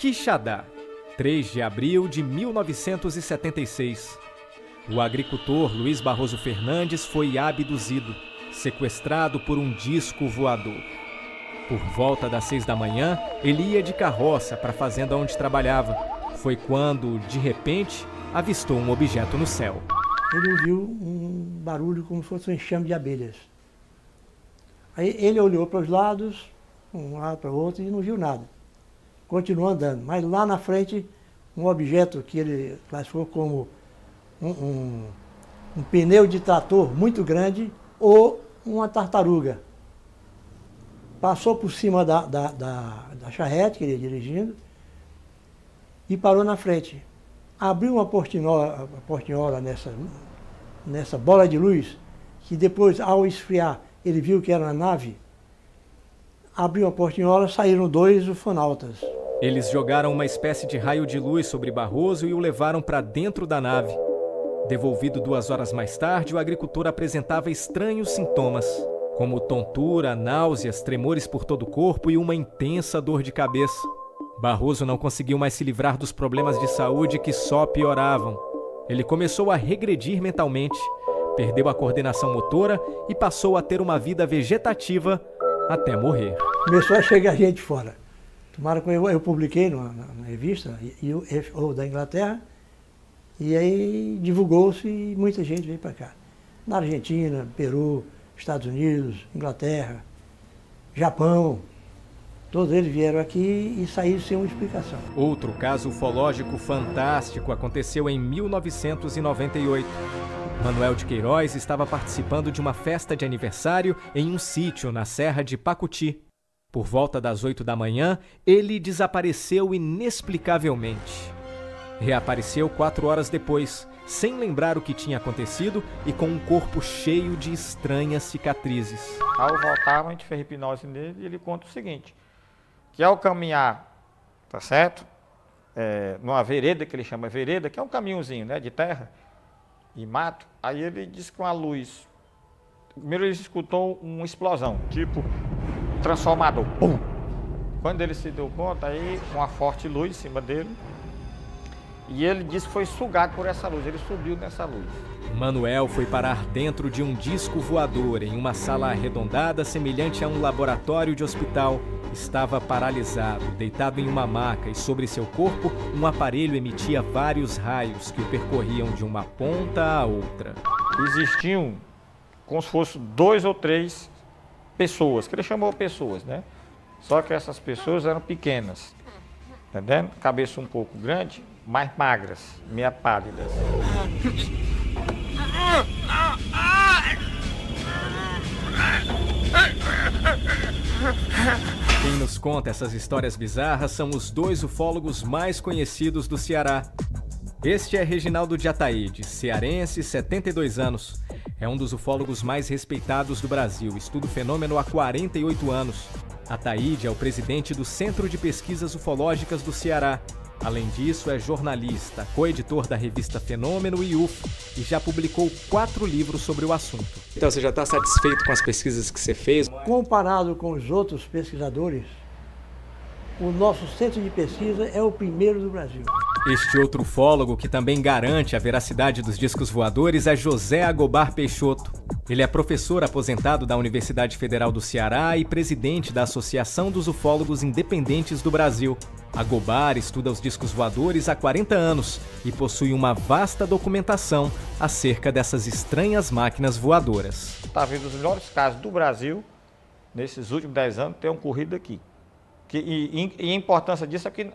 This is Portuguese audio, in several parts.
Quixadá, 3 de abril de 1976. O agricultor Luiz Barroso Fernandes foi abduzido, sequestrado por um disco voador. Por volta das 6 da manhã, ele ia de carroça para a fazenda onde trabalhava. Foi quando, de repente, avistou um objeto no céu. Ele ouviu um barulho como se fosse um enxame de abelhas. Aí ele olhou para os lados, um lado para o outro, e não viu nada. Continuou andando, mas lá na frente, um objeto que ele classificou como um pneu de trator muito grande ou uma tartaruga. Passou por cima da charrete que ele ia dirigindo e parou na frente. Abriu uma portinhola nessa bola de luz, que depois, ao esfriar, ele viu que era uma nave. Abriu a portinhola, saíram 2 ufonautas. Eles jogaram uma espécie de raio de luz sobre Barroso e o levaram para dentro da nave. Devolvido 2 horas mais tarde, o agricultor apresentava estranhos sintomas, como tontura, náuseas, tremores por todo o corpo e uma intensa dor de cabeça. Barroso não conseguiu mais se livrar dos problemas de saúde que só pioravam. Ele começou a regredir mentalmente, perdeu a coordenação motora e passou a ter uma vida vegetativa até morrer. Começou a chegar gente fora. Tomaram que eu publiquei na revista da Inglaterra, e aí divulgou-se e muita gente veio para cá. Na Argentina, Peru, Estados Unidos, Inglaterra, Japão, todos eles vieram aqui e saíram sem uma explicação. Outro caso ufológico fantástico aconteceu em 1998. Manuel de Queiroz estava participando de uma festa de aniversário em um sítio na Serra de Pacuti. Por volta das 8 da manhã, ele desapareceu inexplicavelmente. Reapareceu 4 horas depois, sem lembrar o que tinha acontecido e com um corpo cheio de estranhas cicatrizes. Ao voltar, a gente fez hipnose nele e ele conta o seguinte, que ao caminhar, tá certo? Numa vereda, que ele chama vereda, que é um caminhozinho, né, de terra e mato, aí ele disse com a luz, primeiro ele escutou uma explosão, tipo transformador, pum! Quando ele se deu conta, aí uma forte luz em cima dele, e ele disse que foi sugado por essa luz, ele subiu nessa luz. Manuel foi parar dentro de um disco voador em uma sala arredondada semelhante a um laboratório de hospital. Estava paralisado, deitado em uma maca e sobre seu corpo um aparelho emitia vários raios que o percorriam de uma ponta à outra. Existiam como se fossem 2 ou 3 pessoas, que ele chamou pessoas, né? Só que essas pessoas eram pequenas, entendendo? Cabeça um pouco grande, mais magras, meio pálidas. Quem nos conta essas histórias bizarras são os 2 ufólogos mais conhecidos do Ceará. Este é Reginaldo de Ataíde, cearense, 72 anos. É um dos ufólogos mais respeitados do Brasil, estuda o fenômeno há 48 anos. Ataíde é o presidente do Centro de Pesquisas Ufológicas do Ceará. Além disso, é jornalista, coeditor da revista Fenômeno e UFO e já publicou 4 livros sobre o assunto. Então você já está satisfeito com as pesquisas que você fez? Comparado com os outros pesquisadores, o nosso centro de pesquisa é o primeiro do Brasil. Este outro ufólogo que também garante a veracidade dos discos voadores é José Agobar Peixoto. Ele é professor aposentado da Universidade Federal do Ceará e presidente da Associação dos Ufólogos Independentes do Brasil. Agobar estuda os discos voadores há 40 anos e possui uma vasta documentação acerca dessas estranhas máquinas voadoras. Está vendo os melhores casos do Brasil, nesses últimos 10 anos, tem ocorrido aqui. E a importância disso é que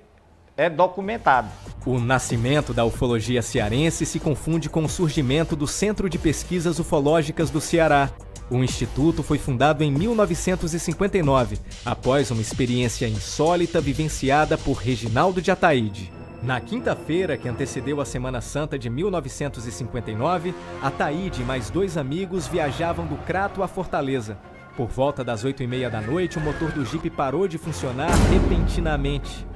é documentado. O nascimento da ufologia cearense se confunde com o surgimento do Centro de Pesquisas Ufológicas do Ceará. O instituto foi fundado em 1959, após uma experiência insólita vivenciada por Reginaldo de Ataíde. Na quinta-feira, que antecedeu a Semana Santa de 1959, Ataíde e mais 2 amigos viajavam do Crato à Fortaleza. Por volta das 8h30 da noite, o motor do jipe parou de funcionar repentinamente.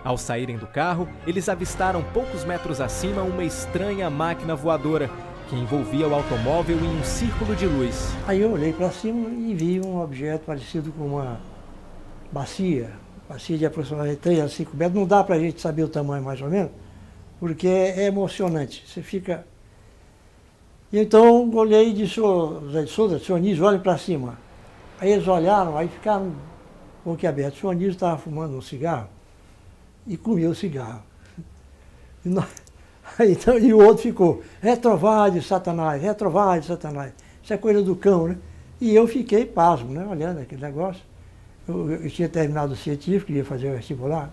Ao saírem do carro, eles avistaram poucos metros acima uma estranha máquina voadora, que envolvia o automóvel em um círculo de luz. Aí eu olhei para cima e vi um objeto parecido com uma bacia, bacia de aproximadamente 3 a 5 metros, não dá para a gente saber o tamanho mais ou menos, porque é emocionante, você fica... E então olhei e disse, ô Zé de Souza, senhor Anísio, olhem para cima. Aí eles olharam, aí ficaram boquiabertos. O senhor Anísio estava fumando um cigarro e comia o cigarro. Então, e o outro ficou, retrovade, Satanás, retrovade, Satanás. Isso é coisa do cão, né? E eu fiquei pasmo, né? Olhando aquele negócio. Eu tinha terminado o científico, ia fazer o vestibular.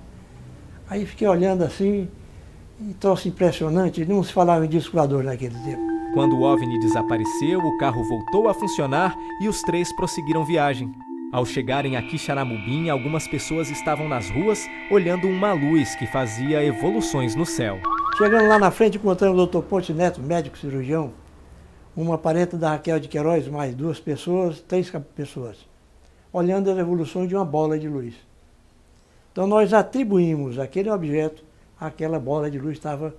Aí fiquei olhando assim, e troço impressionante, não se falava em disco voador naquele tempo. Quando o OVNI desapareceu, o carro voltou a funcionar e os três prosseguiram viagem. Ao chegarem a Quixaramubim, algumas pessoas estavam nas ruas olhando uma luz que fazia evoluções no céu. Chegando lá na frente, encontramos o Dr. Ponte Neto, médico cirurgião, uma parente da Raquel de Queiroz, mais 2 pessoas, 3 pessoas, olhando as evoluções de uma bola de luz. Então nós atribuímos aquele objeto àquela bola de luz que estava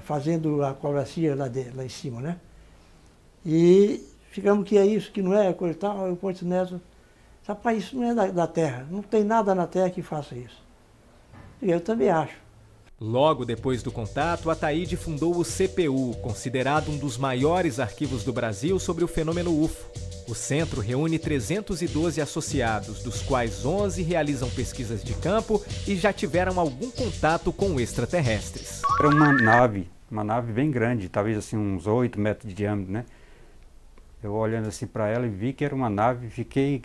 fazendo a coreografia lá em cima, né? E ficamos que é isso, que não é, coisa e tal. O Ponte Neto, rapaz, isso não é da Terra, não tem nada na Terra que faça isso. E eu também acho. Logo depois do contato, Ataíde fundou o CPU, considerado um dos maiores arquivos do Brasil sobre o fenômeno UFO. O centro reúne 312 associados, dos quais 11 realizam pesquisas de campo e já tiveram algum contato com extraterrestres. Era uma nave bem grande, talvez assim uns 8 metros de diâmetro, né? Eu olhando assim para ela e vi que era uma nave, fiquei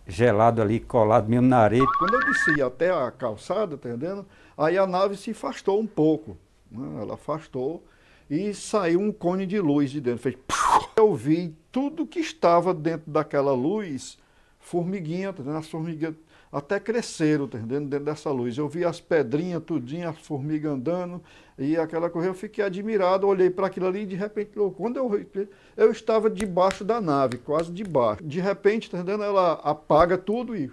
gelado ali, colado mesmo na areia. Quando eu desci até a calçada, tá entendendo? Aí a nave se afastou um pouco, né? Ela afastou e saiu um cone de luz de dentro. Fez... Eu vi tudo que estava dentro daquela luz, formiguinha, tá entendendo? As formigas até cresceram, tá entendendo? Dentro dessa luz. Eu vi as pedrinhas, tudinho, as formigas andando e aquela coisa. Eu fiquei admirado, olhei para aquilo ali e de repente, quando eu estava debaixo da nave, quase debaixo. De repente, tá entendendo? Ela apaga tudo e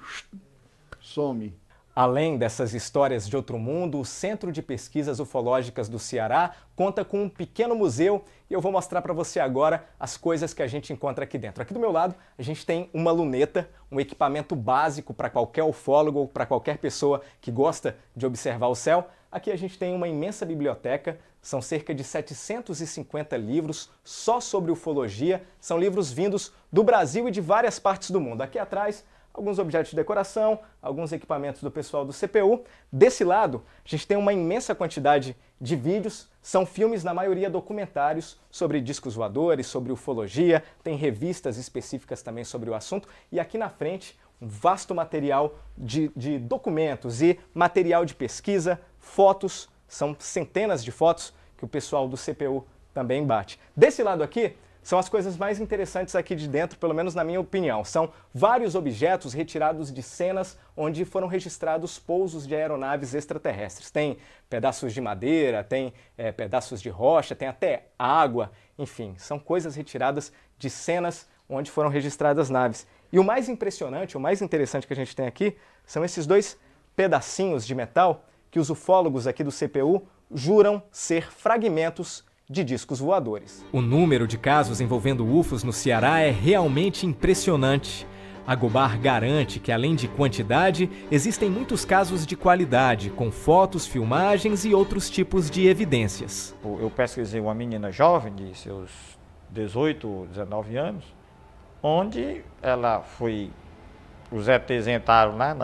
some. Além dessas histórias de outro mundo, o Centro de Pesquisas Ufológicas do Ceará conta com um pequeno museu e eu vou mostrar para você agora as coisas que a gente encontra aqui dentro. Aqui do meu lado, a gente tem uma luneta, um equipamento básico para qualquer ufólogo ou para qualquer pessoa que gosta de observar o céu. Aqui a gente tem uma imensa biblioteca, são cerca de 750 livros só sobre ufologia, são livros vindos do Brasil e de várias partes do mundo. Aqui atrás, alguns objetos de decoração, alguns equipamentos do pessoal do CPU. Desse lado, a gente tem uma imensa quantidade de vídeos, são filmes, na maioria documentários, sobre discos voadores, sobre ufologia, tem revistas específicas também sobre o assunto, e aqui na frente, um vasto material de documentos e material de pesquisa, fotos, são centenas de fotos que o pessoal do CPU também bate. Desse lado aqui, são as coisas mais interessantes aqui de dentro, pelo menos na minha opinião. São vários objetos retirados de cenas onde foram registrados pousos de aeronaves extraterrestres. Tem pedaços de madeira, tem pedaços de rocha, tem até água, enfim, são coisas retiradas de cenas onde foram registradas naves. E o mais impressionante, o mais interessante que a gente tem aqui, são esses 2 pedacinhos de metal que os ufólogos aqui do CPU juram ser fragmentos de discos voadores. O número de casos envolvendo UFOs no Ceará é realmente impressionante. Agobar garante que, além de quantidade, existem muitos casos de qualidade, com fotos, filmagens e outros tipos de evidências. Eu pesquisei uma menina jovem, de seus 18, 19 anos, onde ela foi... Os ETs entraram lá,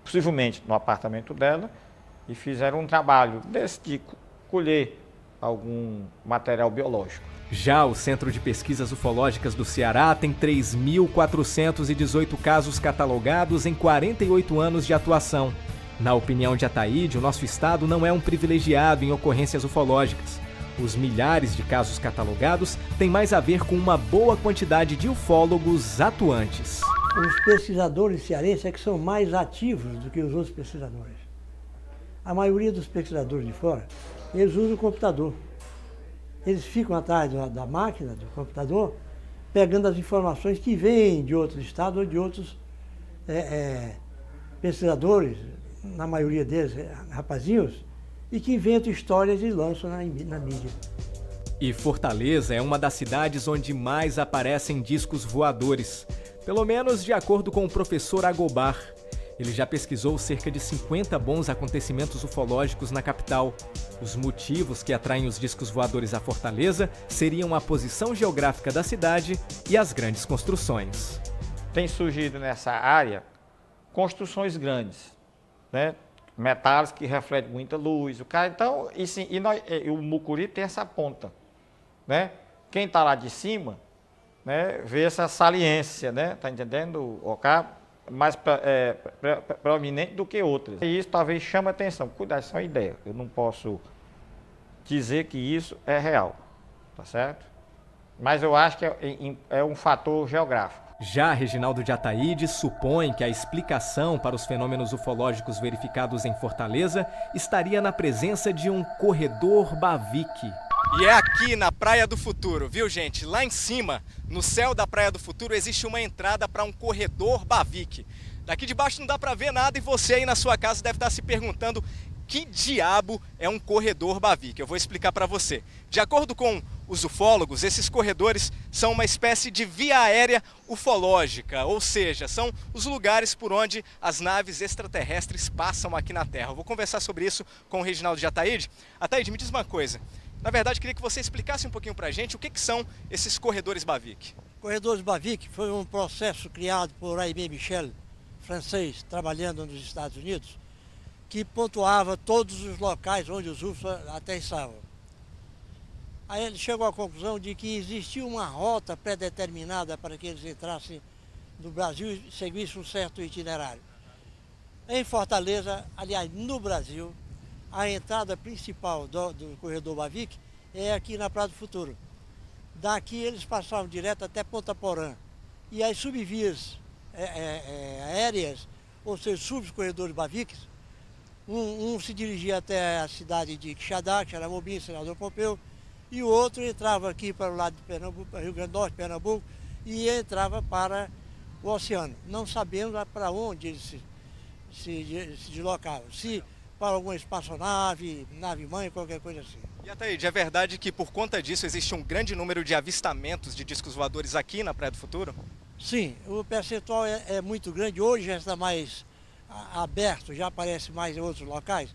possivelmente no apartamento dela, e fizeram um trabalho desse de colher algum material biológico. Já o Centro de Pesquisas Ufológicas do Ceará tem 3.418 casos catalogados em 48 anos de atuação. Na opinião de Ataíde, o nosso estado não é um privilegiado em ocorrências ufológicas. Os milhares de casos catalogados têm mais a ver com uma boa quantidade de ufólogos atuantes. Os pesquisadores cearenses é que são mais ativos do que os outros pesquisadores. A maioria dos pesquisadores de fora, eles usam o computador. Eles ficam atrás da máquina, do computador, pegando as informações que vêm de outros estados ou de outros pesquisadores, na maioria deles, rapazinhos, e que inventam histórias e lançam na mídia. E Fortaleza é uma das cidades onde mais aparecem discos voadores, pelo menos de acordo com o professor Agobar. Ele já pesquisou cerca de 50 bons acontecimentos ufológicos na capital. Os motivos que atraem os discos voadores à Fortaleza seriam a posição geográfica da cidade e as grandes construções. Tem surgido nessa área construções grandes, né? Metais que refletem muita luz. Então, o Mucuri tem essa ponta, né? Quem está lá de cima, né, vê essa saliência, né? Tá entendendo? Mais proeminente do que outras. E isso talvez chame a atenção. Cuidado, isso é uma ideia. Eu não posso dizer que isso é real, tá certo? Mas eu acho que é um fator geográfico. Já Reginaldo de Ataíde supõe que a explicação para os fenômenos ufológicos verificados em Fortaleza estaria na presença de um corredor Bavique. E é aqui na Praia do Futuro, viu, gente? Lá em cima, no céu da Praia do Futuro, existe uma entrada para um corredor Bavique. Daqui de baixo não dá para ver nada e você aí na sua casa deve estar se perguntando que diabo é um corredor Bavique. Eu vou explicar para você. De acordo com os ufólogos, esses corredores são uma espécie de via aérea ufológica, ou seja, são os lugares por onde as naves extraterrestres passam aqui na Terra. Eu vou conversar sobre isso com o Reginaldo de Ataíde. Ataíde, me diz uma coisa. Na verdade, queria que você explicasse um pouquinho para a gente o que são esses corredores Bavique. Corredores Bavique foi um processo criado por Aimé Michel, francês, trabalhando nos Estados Unidos, que pontuava todos os locais onde os UFOs aterrissavam. Aí ele chegou à conclusão de que existia uma rota pré-determinada para que eles entrassem no Brasil e seguissem um certo itinerário. Em Fortaleza, aliás, no Brasil, a entrada principal do corredor Bavique é aqui na Praia do Futuro. Daqui eles passavam direto até Ponta Porã. E as subvias aéreas, ou seja, subcorredores Baviques, um se dirigia até a cidade de Quixadá, Xaramobim, Senador Pompeu, e o outro entrava aqui para o lado de Pernambuco, Rio Grande do Norte, Pernambuco, e entrava para o oceano. Não sabemos para onde eles se deslocavam. Se para alguma espaçonave, nave-mãe, qualquer coisa assim. E Ataíde, é verdade que por conta disso existe um grande número de avistamentos de discos voadores aqui na Praia do Futuro? Sim, o percentual é muito grande. Hoje já está mais aberto, já aparece mais em outros locais.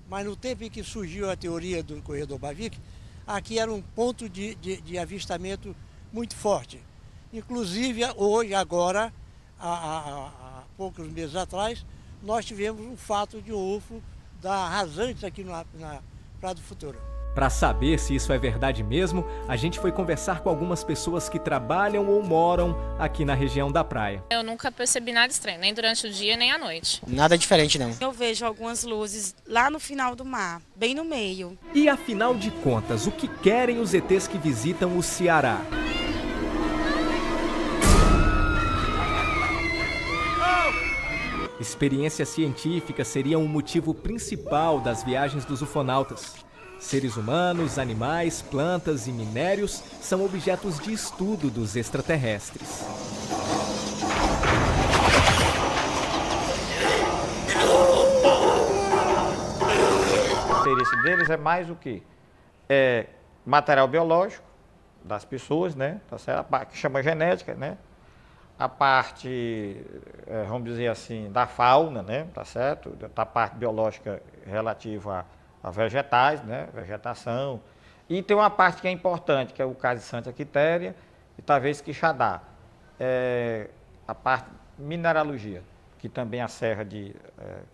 Mas no tempo em que surgiu a teoria do corredor Bavique, aqui era um ponto de avistamento muito forte. Inclusive, hoje, agora, há poucos meses atrás, nós tivemos um fato de um UFO da Rasantes aqui na Praia do Futuro. Para saber se isso é verdade mesmo, a gente foi conversar com algumas pessoas que trabalham ou moram aqui na região da praia. Eu nunca percebi nada estranho, nem durante o dia, nem à noite. Nada diferente, não. Eu vejo algumas luzes lá no final do mar, bem no meio. E afinal de contas, o que querem os ETs que visitam o Ceará? Experiência científica seria um motivo principal das viagens dos ufonautas. Seres humanos, animais, plantas e minérios são objetos de estudo dos extraterrestres. O interesse deles é mais o quê? É material biológico das pessoas, né? Tá certo? A parte que chama genética, né? A parte, vamos dizer assim, da fauna, né? Tá certo? Da parte biológica relativa a vegetais, né? Vegetação. E tem uma parte que é importante, que é o caso de Santa Quitéria e talvez Quixadá. A parte mineralogia, que também é a serra que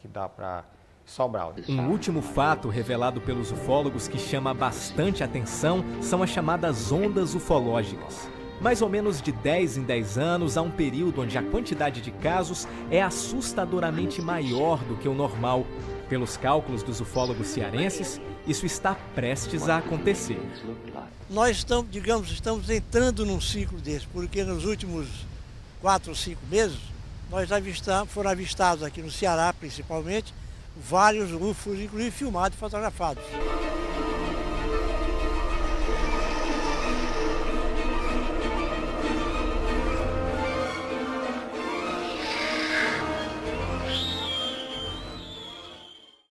dá para Sobral. Um último fato revelado pelos ufólogos que chama bastante atenção são as chamadas ondas ufológicas. Mais ou menos de 10 em 10 anos, há um período onde a quantidade de casos é assustadoramente maior do que o normal. Pelos cálculos dos ufólogos cearenses, isso está prestes a acontecer. Nós estamos entrando num ciclo desse, porque nos últimos 4 ou 5 meses, foram avistados aqui no Ceará, principalmente, vários UFOs, inclusive filmados e fotografados.